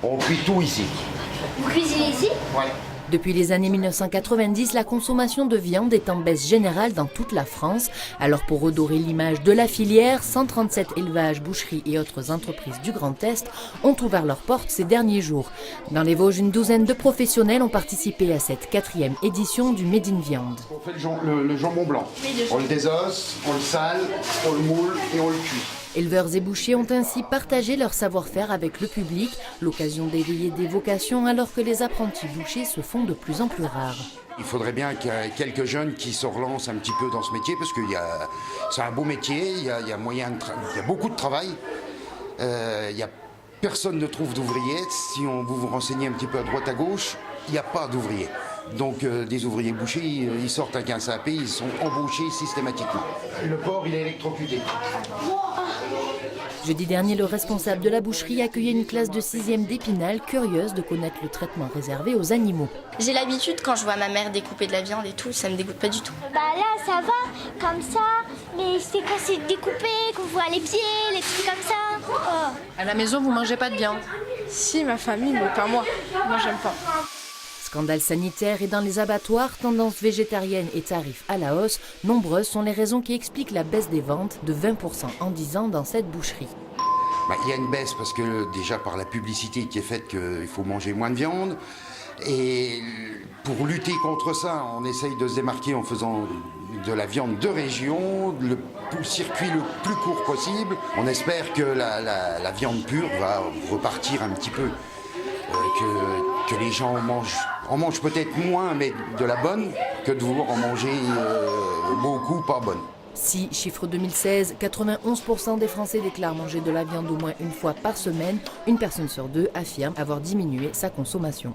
On cuit tout ici. Vous cuisinez ici? Ouais. Depuis les années 1990, la consommation de viande est en baisse générale dans toute la France. Alors pour redorer l'image de la filière, 137 élevages, boucheries et autres entreprises du Grand Est ont ouvert leurs portes ces derniers jours. Dans les Vosges, une douzaine de professionnels ont participé à cette 4e édition du Made in Viande. On fait le jambon blanc. On le désosse, on le sale, on le moule et on le cuit. Éleveurs et bouchers ont ainsi partagé leur savoir-faire avec le public, l'occasion d'éveiller des vocations alors que les apprentis bouchers se font de plus en plus rares. Il faudrait bien qu'il y ait quelques jeunes qui se relancent un petit peu dans ce métier parce que c'est un beau métier, il y a beaucoup de travail. Personne ne trouve d'ouvriers. Si vous vous renseignez un petit peu à droite à gauche, il n'y a pas d'ouvriers. Donc des ouvriers bouchers, ils sortent avec un sapé, ils sont embauchés systématiquement. Le porc, il est électrocuté. Jeudi dernier, le responsable de la boucherie accueillait une classe de 6e d'Épinal, curieuse de connaître le traitement réservé aux animaux. J'ai l'habitude, quand je vois ma mère découper de la viande et tout, ça me dégoûte pas du tout. Bah là, ça va, comme ça. Mais c'est quand c'est découpé, qu'on voit les pieds, les trucs comme ça. Oh. À la maison, vous mangez pas de viande? Si, ma famille, mais pas moi. Moi, j'aime pas. Scandale sanitaire et dans les abattoirs, tendance végétarienne et tarifs à la hausse, nombreuses sont les raisons qui expliquent la baisse des ventes de 20% en 10 ans dans cette boucherie. Il y a une baisse parce que déjà par la publicité qui est faite qu'il faut manger moins de viande. Et pour lutter contre ça, on essaye de se démarquer en faisant de la viande de région, le circuit le plus court possible. On espère que la viande pure va repartir un petit peu, que les gens en mangent peut-être moins, mais de la bonne, que de vouloir en manger beaucoup pas bonne. Si, chiffre 2016, 91% des Français déclarent manger de la viande au moins une fois par semaine, une personne sur deux affirme avoir diminué sa consommation.